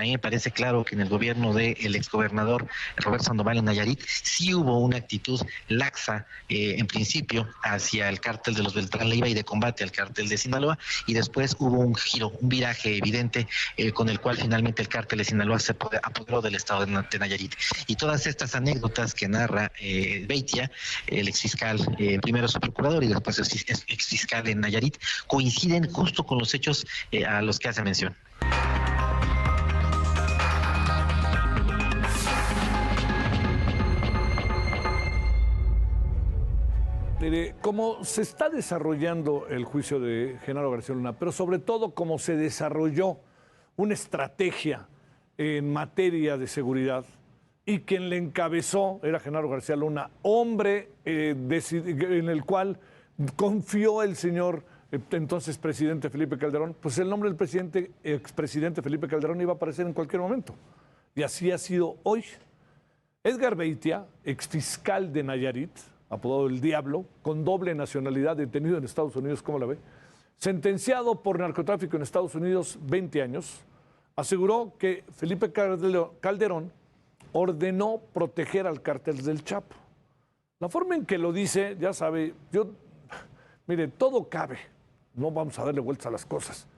mí me parece claro que en el gobierno del exgobernador Roberto Sandoval en Nayarit sí hubo una actitud laxa en principio hacia el cártel de los Beltrán Leiva y de combate al cártel de Sinaloa, y después hubo un giro, un viraje evidente con el cual finalmente el cártel de Sinaloa se apoderó del estado de Nayarit. Y todas estas anécdotas que narra Beitia, el exfiscal, primero subprocurador y después exfiscal en Nayarit, coinciden justo con los hechos a los que hace mención. Cómo se está desarrollando el juicio de Genaro García Luna, pero sobre todo cómo se desarrolló una estrategia en materia de seguridad, y quien le encabezó era Genaro García Luna, hombre en el cual confió el señor entonces presidente Felipe Calderón. Pues el nombre del expresidente Felipe Calderón iba a aparecer en cualquier momento, y así ha sido hoy. Edgar Beitia, exfiscal de Nayarit, apodado El Diablo, con doble nacionalidad, detenido en Estados Unidos, ¿cómo la ve? Sentenciado por narcotráfico en Estados Unidos 20 años, aseguró que Felipe Calderón ordenó proteger al cártel del Chapo. La forma en que lo dice, ya sabe, mire, todo cabe, no vamos a darle vueltas a las cosas,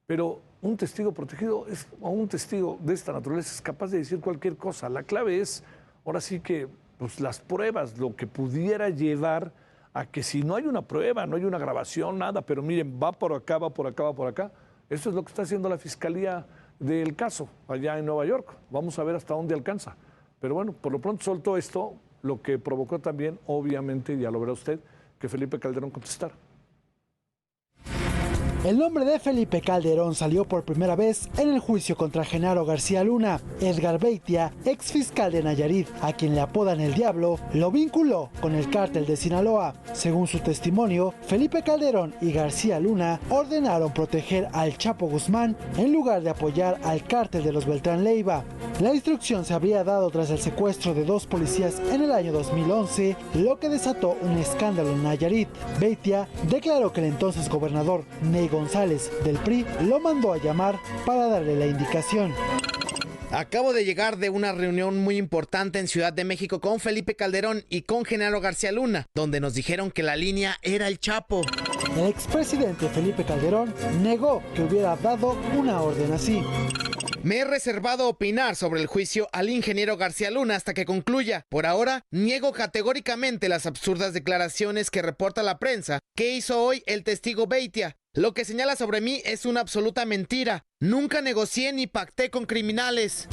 pero un testigo protegido o un testigo de esta naturaleza es capaz de decir cualquier cosa. La clave es, ahora sí que, pues las pruebas, lo que pudiera llevar a que si no hay una prueba, no hay una grabación, nada, pero miren, va por acá, va por acá, va por acá. Eso es lo que está haciendo la Fiscalía del caso allá en Nueva York. Vamos a ver hasta dónde alcanza. Pero bueno, por lo pronto soltó esto, lo que provocó también, obviamente, ya lo verá usted, que Felipe Calderón contestara. El nombre de Felipe Calderón salió por primera vez en el juicio contra Genaro García Luna. Edgar Beitia, exfiscal de Nayarit, a quien le apodan El Diablo, lo vinculó con el cártel de Sinaloa. Según su testimonio, Felipe Calderón y García Luna ordenaron proteger al Chapo Guzmán en lugar de apoyar al cártel de los Beltrán Leiva. La instrucción se habría dado tras el secuestro de 2 policías en el año 2011, lo que desató un escándalo en Nayarit. Beitia declaró que el entonces gobernador Ney González del PRI lo mandó a llamar para darle la indicación. Acabo de llegar de una reunión muy importante en Ciudad de México con Felipe Calderón y con Genaro García Luna, donde nos dijeron que la línea era el Chapo. El expresidente Felipe Calderón negó que hubiera dado una orden así. Me he reservado opinar sobre el juicio al ingeniero García Luna hasta que concluya. Por ahora, niego categóricamente las absurdas declaraciones que reporta la prensa que hizo hoy el testigo Beitia. Lo que señala sobre mí es una absoluta mentira. Nunca negocié ni pacté con criminales.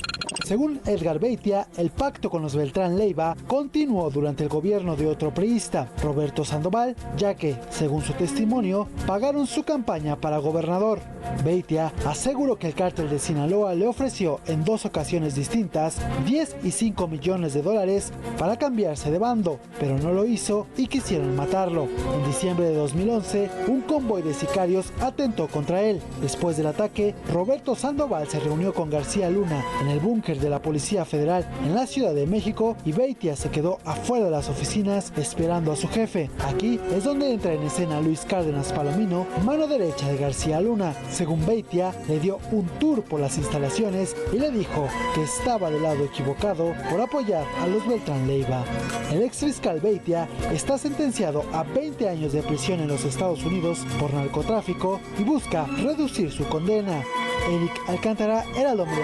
Según Edgar Beitia, el pacto con los Beltrán Leiva continuó durante el gobierno de otro priista, Roberto Sandoval, ya que, según su testimonio, pagaron su campaña para gobernador. Beitia aseguró que el cártel de Sinaloa le ofreció en 2 ocasiones distintas 10 y 5 millones de dólares para cambiarse de bando, pero no lo hizo y quisieron matarlo. En diciembre de 2011, un convoy de sicarios atentó contra él. Después del ataque, Roberto Sandoval se reunió con García Luna en el búnker de la Policía Federal en la Ciudad de México y Beitia se quedó afuera de las oficinas esperando a su jefe. Aquí es donde entra en escena Luis Cárdenas Palomino, mano derecha de García Luna. Según Beitia, le dio un tour por las instalaciones y le dijo que estaba del lado equivocado por apoyar a los Beltrán Leiva. El exfiscal Beitia está sentenciado a 20 años de prisión en los Estados Unidos por narcotráfico y busca reducir su condena. Eric Alcántara, Heraldo Media.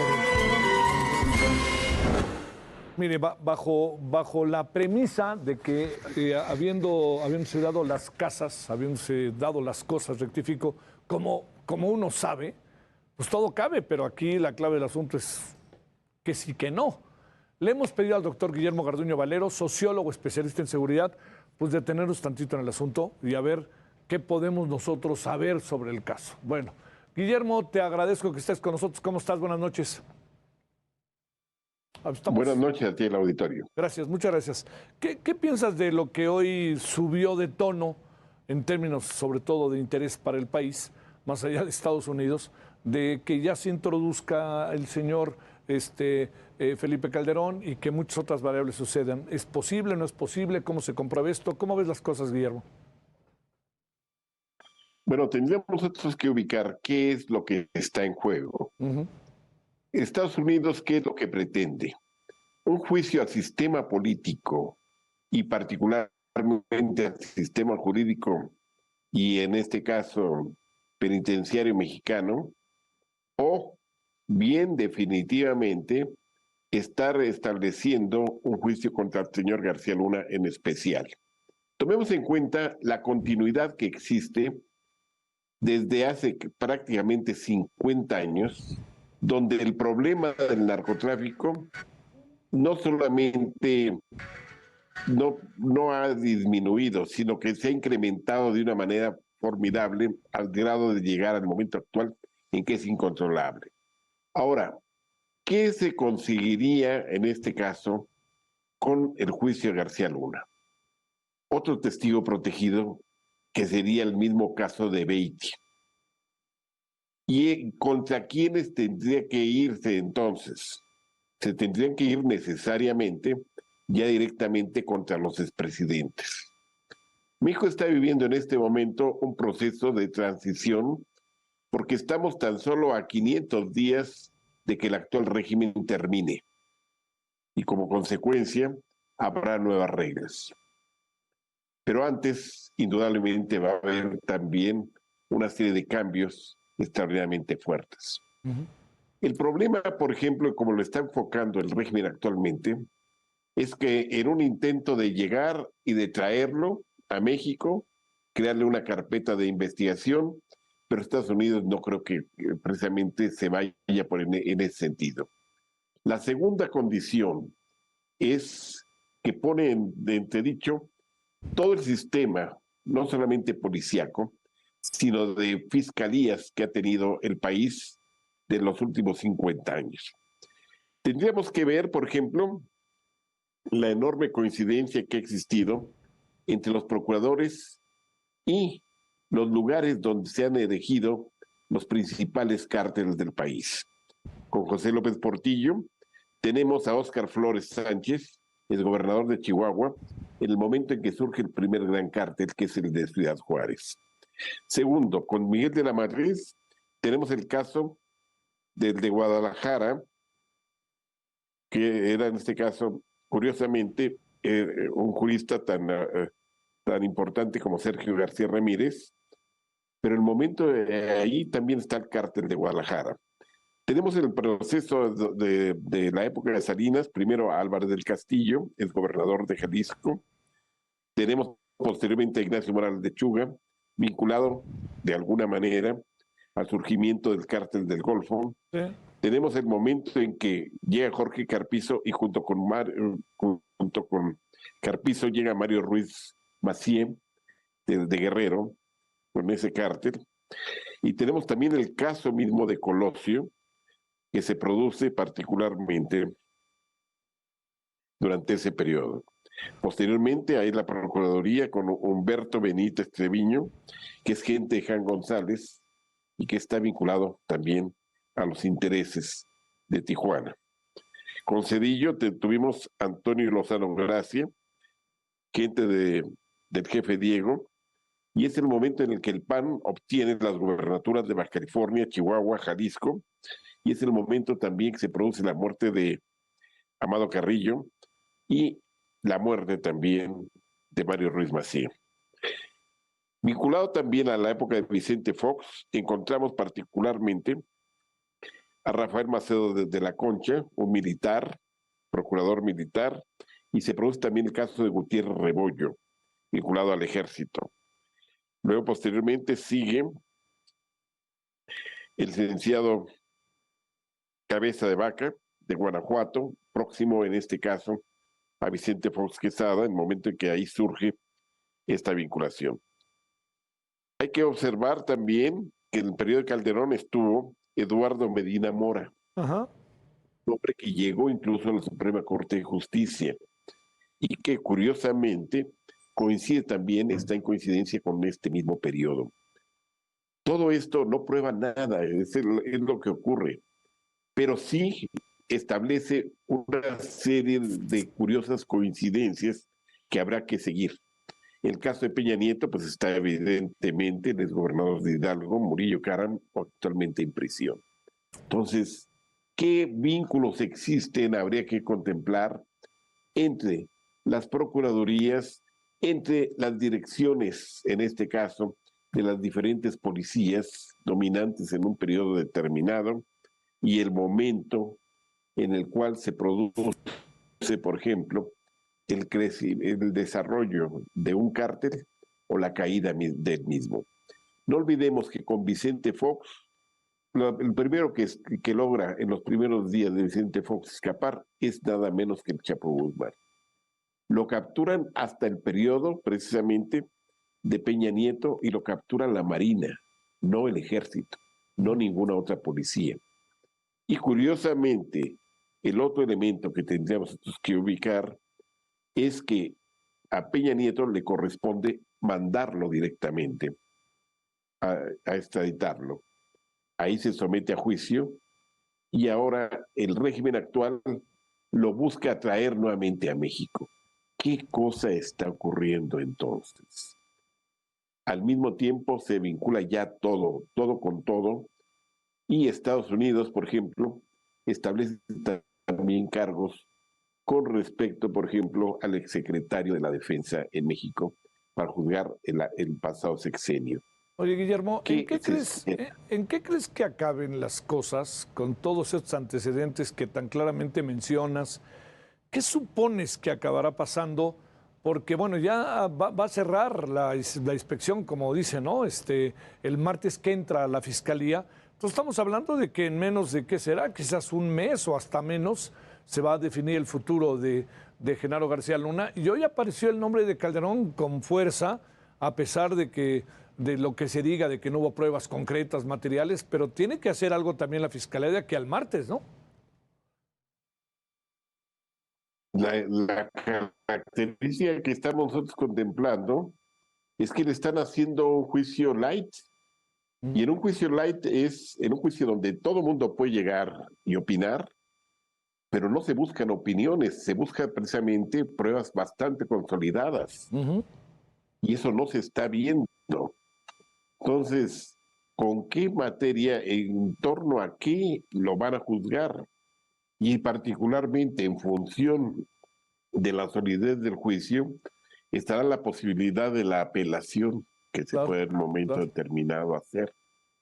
Mire, bajo la premisa de que habiéndose dado las casas, habiéndose dado las cosas, rectifico, como uno sabe, pues todo cabe, pero aquí la clave del asunto es que sí que no. Le hemos pedido al doctor Guillermo Garduño Valero, sociólogo especialista en seguridad, pues detenernos tantito en el asunto y a ver qué podemos nosotros saber sobre el caso. Bueno, Guillermo, te agradezco que estés con nosotros. ¿Cómo estás? Buenas noches. Buenas noches a ti, el auditorio. Gracias, muchas gracias. ¿Qué piensas de lo que hoy subió de tono, en términos sobre todo de interés para el país, más allá de Estados Unidos, de que ya se introduzca el señor Felipe Calderón y que muchas otras variables sucedan? ¿Es posible, no es posible? ¿Cómo se comprueba esto? ¿Cómo ves las cosas, Guillermo? Bueno, tendríamos nosotros que ubicar qué es lo que está en juego. Estados Unidos, ¿qué es lo que pretende? Un juicio al sistema político y particularmente al sistema jurídico y en este caso penitenciario mexicano, o bien definitivamente estar estableciendo un juicio contra el señor García Luna en especial. Tomemos en cuenta la continuidad que existe desde hace prácticamente 50 años, donde el problema del narcotráfico no solamente no ha disminuido, sino que se ha incrementado de una manera formidable al grado de llegar al momento actual en que es incontrolable. Ahora, ¿qué se conseguiría en este caso con el juicio de García Luna? Otro testigo protegido que sería el mismo caso de Beatty. ¿Y contra quiénes tendría que irse entonces? Se tendrían que ir necesariamente ya directamente contra los expresidentes. México está viviendo en este momento un proceso de transición porque estamos tan solo a 500 días de que el actual régimen termine y como consecuencia habrá nuevas reglas. Pero antes, indudablemente, va a haber también una serie de cambios extraordinariamente fuertes. El problema, por ejemplo, como lo está enfocando el régimen actualmente, es que en un intento de llegar y de traerlo a México, crearle una carpeta de investigación, pero Estados Unidos no creo que precisamente se vaya por en ese sentido. La segunda condición es que pone en entredicho todo el sistema, no solamente policíaco, sino de fiscalías que ha tenido el país de los últimos 50 años. Tendríamos que ver, por ejemplo, la enorme coincidencia que ha existido entre los procuradores y los lugares donde se han elegido los principales cárteles del país. Con José López Portillo tenemos a Óscar Flores Sánchez, el gobernador de Chihuahua, en el momento en que surge el primer gran cártel, que es el de Ciudad Juárez. Segundo, con Miguel de la Madrid tenemos el caso del de Guadalajara, que era en este caso, curiosamente, un jurista tan importante como Sergio García Ramírez, pero en el momento ahí también está el cártel de Guadalajara. Tenemos el proceso de la época de Salinas, primero a Álvarez del Castillo, el gobernador de Jalisco. Tenemos posteriormente a Ignacio Morales de Chuga, vinculado de alguna manera al surgimiento del cártel del Golfo. Sí. Tenemos el momento en que llega Jorge Carpizo y junto con Carpizo llega Mario Ruiz Macié de Guerrero con ese cártel. Y tenemos también el caso mismo de Colosio, que se produce particularmente durante ese periodo. Posteriormente hay la Procuraduría con Humberto Benítez Treviño, que es gente de Jan González y que está vinculado también a los intereses de Tijuana. Con Cedillo tuvimos Antonio Lozano Gracia, gente del jefe Diego, y es el momento en el que el PAN obtiene las gubernaturas de Baja California, Chihuahua, Jalisco, y es el momento también que se produce la muerte de Amado Carrillo y la muerte también de Mario Ruiz Macié. Vinculado también a la época de Vicente Fox, encontramos particularmente a Rafael Macedo de la Concha, un militar, procurador militar, y se produce también el caso de Gutiérrez Rebollo, vinculado al ejército. Luego, posteriormente, sigue el licenciado Cabeza de Vaca, de Guanajuato, próximo en este caso a Vicente Fox Quesada, en el momento en que ahí surge esta vinculación. Hay que observar también que en el periodo de Calderón estuvo Eduardo Medina Mora, un hombre que llegó incluso a la Suprema Corte de Justicia y que curiosamente coincide también, está en coincidencia con este mismo periodo. Todo esto no prueba nada, es lo que ocurre, pero sí establece una serie de curiosas coincidencias que habrá que seguir. El caso de Peña Nieto, pues está evidentemente el exgobernador de Hidalgo, Murillo Caram, actualmente en prisión. Entonces, qué vínculos existen, habría que contemplar entre las procuradurías, entre las direcciones, en este caso, de las diferentes policías dominantes en un periodo determinado y el momento en el cual se produce, por ejemplo, el desarrollo de un cártel o la caída del mismo. No olvidemos que con Vicente Fox, el primero que logra en los primeros días de Vicente Fox escapar es nada menos que el Chapo Guzmán. Lo capturan hasta el periodo, precisamente, de Peña Nieto y lo capturan la Marina, no el Ejército, no ninguna otra policía. Y curiosamente, el otro elemento que tendríamos que ubicar es que a Peña Nieto le corresponde mandarlo directamente a extraditarlo. Ahí se somete a juicio y ahora el régimen actual lo busca traer nuevamente a México. ¿Qué cosa está ocurriendo entonces? Al mismo tiempo se vincula ya todo con todo, y Estados Unidos, por ejemplo, establece también cargos con respecto, por ejemplo, al exsecretario de la Defensa en México para juzgar el pasado sexenio. Oye, Guillermo, ¿en qué crees que acaben las cosas con todos estos antecedentes que tan claramente mencionas? ¿Qué supones que acabará pasando? Porque, bueno, ya va a cerrar la inspección, como dice, ¿no? El martes que entra a la Fiscalía. Entonces estamos hablando de que en menos de, ¿qué será? Quizás un mes o hasta menos se va a definir el futuro de Genaro García Luna. Y hoy apareció el nombre de Calderón con fuerza, a pesar de lo que se diga, de que no hubo pruebas concretas, materiales, pero tiene que hacer algo también la Fiscalía de aquí al martes, ¿no? La característica que estamos nosotros contemplando es que le están haciendo un juicio light. Y en un juicio light es en un juicio donde todo mundo puede llegar y opinar, pero no se buscan opiniones, se buscan precisamente pruebas bastante consolidadas. Y eso no se está viendo. Entonces, ¿con qué materia, en torno a qué lo van a juzgar? Y particularmente en función de la solidez del juicio, estará la posibilidad de la apelación que se puede en un momento determinado hacer.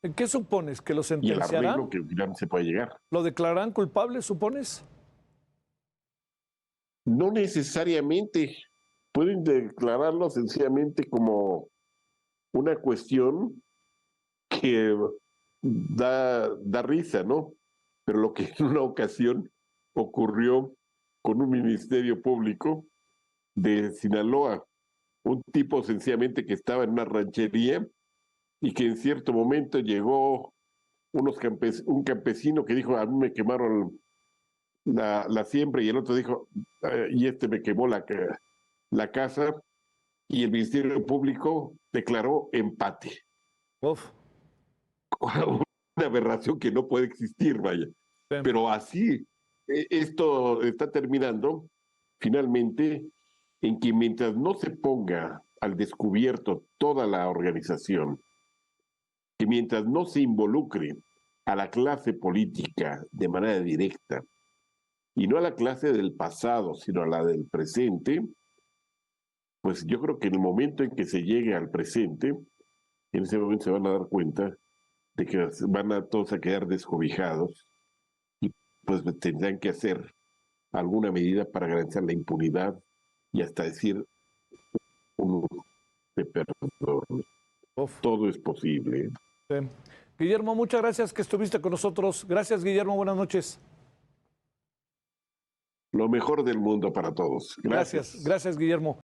¿En qué supones? ¿Que lo Y el sentenciarán? arreglo que ya se puede llegar. ¿Lo declararán culpable, supones? No necesariamente. Pueden declararlo sencillamente como una cuestión que da risa, ¿no? Pero lo que en una ocasión ocurrió con un ministerio público de Sinaloa, un tipo sencillamente que estaba en una ranchería y que en cierto momento llegó un campesino que dijo, a mí me quemaron la siembra, y el otro dijo, y me quemó la casa, y el Ministerio Público declaró empate. Uf. Una aberración que no puede existir, vaya. Sí. Pero así, esto está terminando finalmente en que mientras no se ponga al descubierto toda la organización, que mientras no se involucre a la clase política de manera directa, y no a la clase del pasado, sino a la del presente, pues yo creo que en el momento en que se llegue al presente, en ese momento se van a dar cuenta de que van a todos a quedar descobijados y pues tendrán que hacer alguna medida para garantizar la impunidad y hasta decir de perdón. Todo es posible. Sí. Guillermo, muchas gracias que estuviste con nosotros. Gracias, Guillermo, buenas noches. Lo mejor del mundo para todos. Gracias. Gracias, Guillermo.